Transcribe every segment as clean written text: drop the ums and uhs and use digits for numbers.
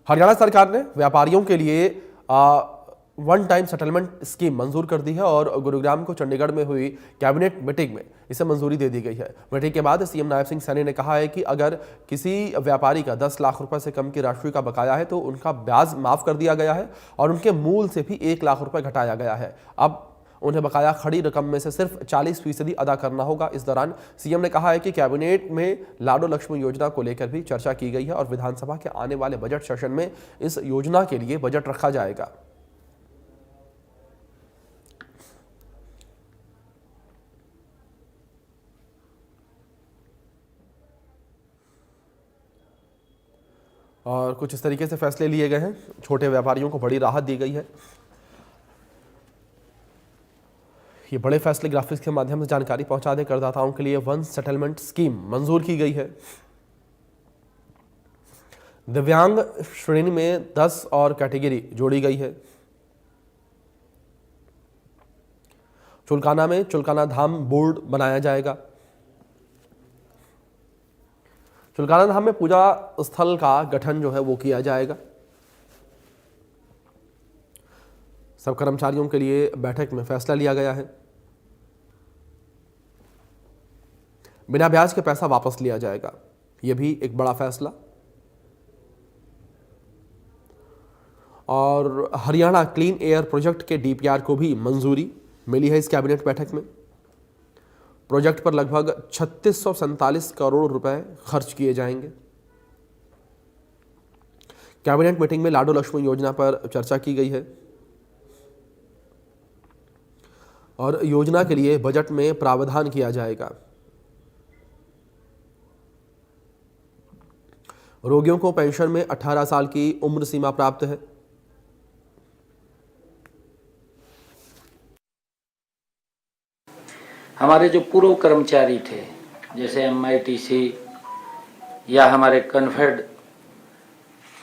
हरियाणा सरकार ने व्यापारियों के लिए वन टाइम सेटलमेंट स्कीम मंजूर कर दी है और गुरुग्राम को चंडीगढ़ में हुई कैबिनेट मीटिंग में इसे मंजूरी दे दी गई है। मीटिंग के बाद सीएम नायब सिंह सैनी ने कहा है कि अगर किसी व्यापारी का 10 लाख रुपए से कम की राशि का बकाया है तो उनका ब्याज माफ कर दिया गया है और उनके मूल से भी 1 लाख रुपए घटाया गया है। अब उन्हें बकाया खड़ी रकम में से सिर्फ 40% अदा करना होगा। इस दौरान सीएम ने कहा है कि कैबिनेट में लाडो लक्ष्मी योजना को लेकर भी चर्चा की गई है और विधानसभा के आने वाले बजट सेशन में इस योजना के लिए बजट रखा जाएगा। और कुछ इस तरीके से फैसले लिए गए हैं। छोटे व्यापारियों को बड़ी राहत दी गई है। ये बड़े फैसले ग्राफिक्स के माध्यम से जानकारी पहुंचा दे करदाताओं के लिए वन सेटलमेंट स्कीम मंजूर की गई है। दिव्यांग श्रेणी में 10 और कैटेगरी जोड़ी गई है। चुलकाना में चुलकाना धाम बोर्ड बनाया जाएगा। चुलकाना धाम में पूजा स्थल का गठन जो है वो किया जाएगा। सब कर्मचारियों के लिए बैठक में फैसला लिया गया है। बिना ब्याज के पैसा वापस लिया जाएगा, यह भी एक बड़ा फैसला। और हरियाणा क्लीन एयर प्रोजेक्ट के डीपीआर को भी मंजूरी मिली है इस कैबिनेट बैठक में। प्रोजेक्ट पर लगभग 3647 करोड़ रुपए खर्च किए जाएंगे। कैबिनेट मीटिंग में लाडो लक्ष्मी योजना पर चर्चा की गई है और योजना के लिए बजट में प्रावधान किया जाएगा। रोगियों को पेंशन में 18 साल की उम्र सीमा प्राप्त है। हमारे जो पूर्व कर्मचारी थे, जैसे एमआईटीसी या हमारे कन्फेड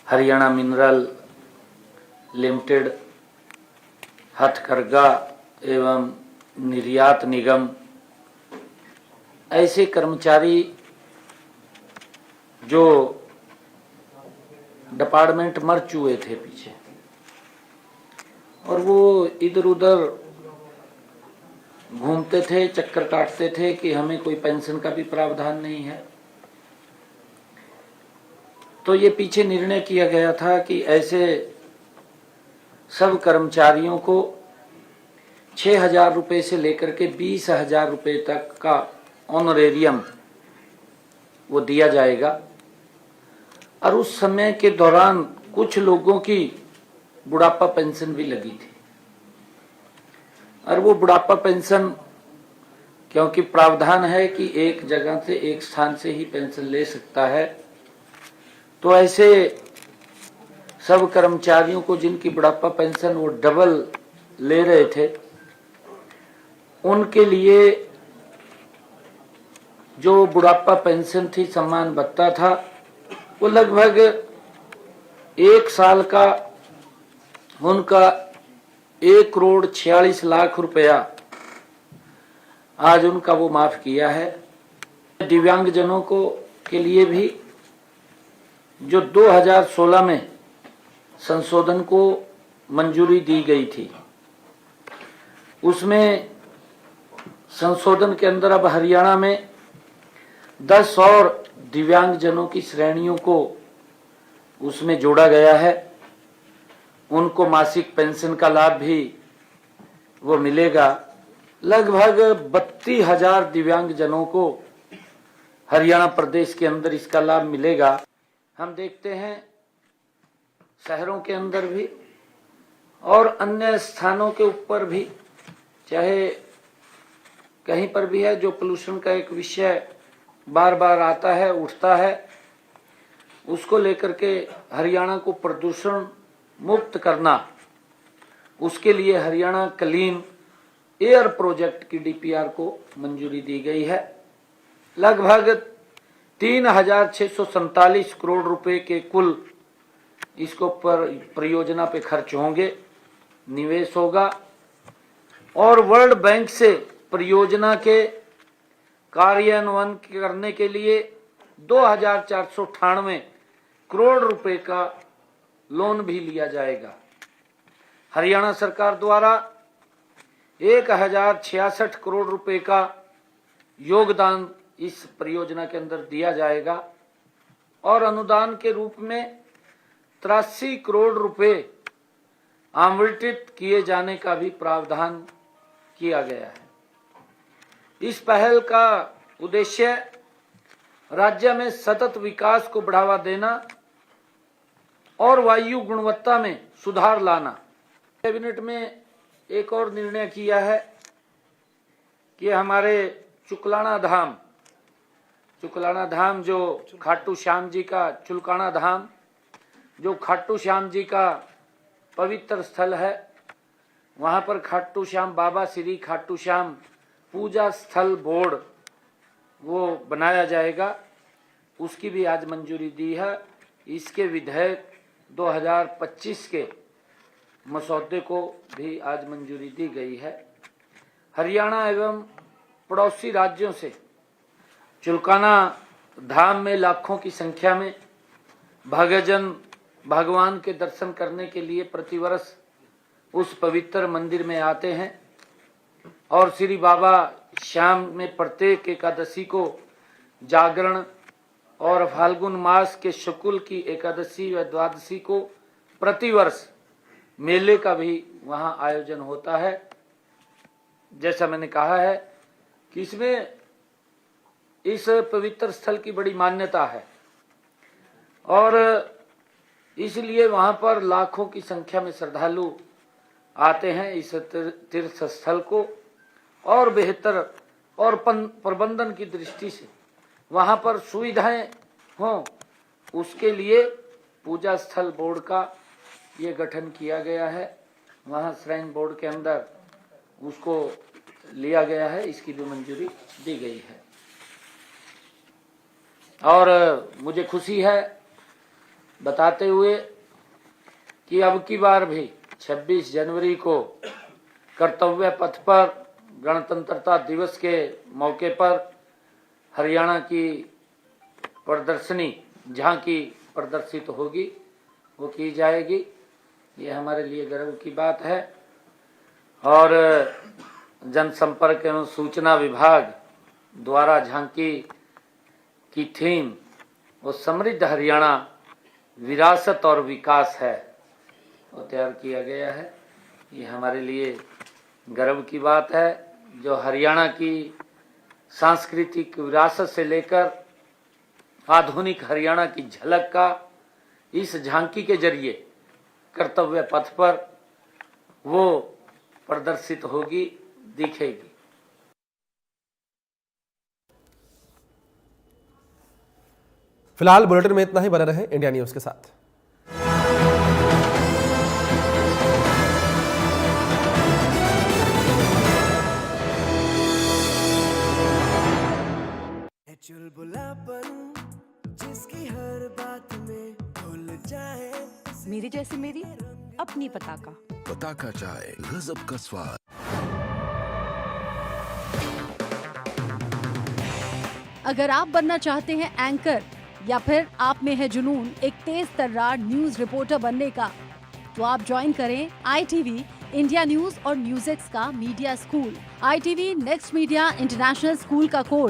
हरियाणा मिनरल लिमिटेड, हथकरघा एवं निर्यात निगम, ऐसे कर्मचारी जो डिपार्टमेंट मर चुके थे पीछे और वो इधर उधर घूमते थे, चक्कर काटते थे कि हमें कोई पेंशन का भी प्रावधान नहीं है। तो ये पीछे निर्णय किया गया था कि ऐसे सब कर्मचारियों को 6,000 रुपए से लेकर के 20,000 रुपए तक का ऑनरेरियम वो दिया जाएगा। और उस समय के दौरान कुछ लोगों की बुढ़ापा पेंशन भी लगी थी और वो बुढ़ापा पेंशन, क्योंकि प्रावधान है कि एक जगह से एक स्थान से ही पेंशन ले सकता है, तो ऐसे सब कर्मचारियों को जिनकी बुढ़ापा पेंशन वो डबल ले रहे थे, उनके लिए जो बुढ़ापा पेंशन थी, सम्मान भत्ता था, वो लगभग 1 साल का उनका 1,46,00,000 रुपया आज उनका वो माफ किया है। दिव्यांगजनों को के लिए भी जो 2016 में संशोधन को मंजूरी दी गई थी, उसमें संशोधन के अंदर अब हरियाणा में 10 और दिव्यांगजनों की श्रेणियों को उसमें जोड़ा गया है। उनको मासिक पेंशन का लाभ भी वो मिलेगा। लगभग 32,000 दिव्यांगजनों को हरियाणा प्रदेश के अंदर इसका लाभ मिलेगा। हम देखते हैं शहरों के अंदर भी और अन्य स्थानों के ऊपर भी, चाहे कहीं पर भी है, जो पोल्यूशन का एक विषय बार बार आता है, उठता है, उसको लेकर के हरियाणा को प्रदूषण मुक्त करना, उसके लिए हरियाणा क्लीन एयर प्रोजेक्ट की डीपीआर को मंजूरी दी गई है। लगभग 3,647 करोड़ रुपए के कुल इसको पर परियोजना पे खर्च होंगे, निवेश होगा और वर्ल्ड बैंक से परियोजना के कार्यान्वयन करने के लिए 2,498 करोड़ रुपए का लोन भी लिया जाएगा। हरियाणा सरकार द्वारा 1066 करोड़ रुपए का योगदान इस परियोजना के अंदर दिया जाएगा और अनुदान के रूप में 83 करोड़ रुपए आवंटित किए जाने का भी प्रावधान किया गया है। इस पहल का उद्देश्य राज्य में सतत विकास को बढ़ावा देना और वायु गुणवत्ता में सुधार लाना। कैबिनेट में एक और निर्णय किया है कि हमारे चुकलाना धाम जो खाटू श्याम जी का चुलकाना धाम जो खाटू श्याम जी का पवित्र स्थल है, वहां पर खाटू श्याम बाबा श्री खाटू श्याम पूजा स्थल बोर्ड वो बनाया जाएगा, उसकी भी आज मंजूरी दी है। इसके विधेयक 2025 के मसौदे को भी आज मंजूरी दी गई है। हरियाणा एवं पड़ोसी राज्यों से चुलकाना धाम में लाखों की संख्या में भक्तजन भगवान के दर्शन करने के लिए प्रतिवर्ष उस पवित्र मंदिर में आते हैं और श्री बाबा श्याम में प्रत्येक एकादशी को जागरण और फाल्गुन मास के शुक्ल की एकादशी व द्वादशी को प्रतिवर्ष मेले का भी वहां आयोजन होता है। जैसा मैंने कहा है कि इसमें इस पवित्र स्थल की बड़ी मान्यता है और इसलिए वहां पर लाखों की संख्या में श्रद्धालु आते हैं इस तीर्थ स्थल को और बेहतर और प्रबंधन की दृष्टि से वहां पर सुविधाएं हों, उसके लिए पूजा स्थल बोर्ड का ये गठन किया गया है। वहां श्राइन बोर्ड के अंदर उसको लिया गया है, इसकी भी मंजूरी दी गई है। और मुझे खुशी है बताते हुए कि अब की बार भी 26 जनवरी को कर्तव्य पथ पर गणतंत्रता दिवस के मौके पर हरियाणा की प्रदर्शनी झांकी प्रदर्शित होगी, वो की जाएगी। ये हमारे लिए गर्व की बात है। और जनसंपर्क एवं सूचना विभाग द्वारा झांकी की थीम वो समृद्ध हरियाणा विरासत और विकास है, वो तैयार किया गया है। ये हमारे लिए गर्व की बात है जो हरियाणा की सांस्कृतिक विरासत से लेकर आधुनिक हरियाणा की झलक का इस झांकी के जरिए कर्तव्य पथ पर वो प्रदर्शित होगी, दिखेगी। फिलहाल बुलेटिन में इतना ही। बने रहे इंडिया न्यूज के साथ। चुलबुलापन जिसकी हर बात में भूल जाए, मेरी जैसी मेरी अपनी पताका चाय गजब का स्वाद। अगर आप बनना चाहते हैं एंकर या फिर आप में है जुनून एक तेज तर्रार न्यूज रिपोर्टर बनने का, तो आप ज्वाइन करें ITV इंडिया न्यूज और न्यूज़ एक्स का media school. ITV next media international school का कोर्स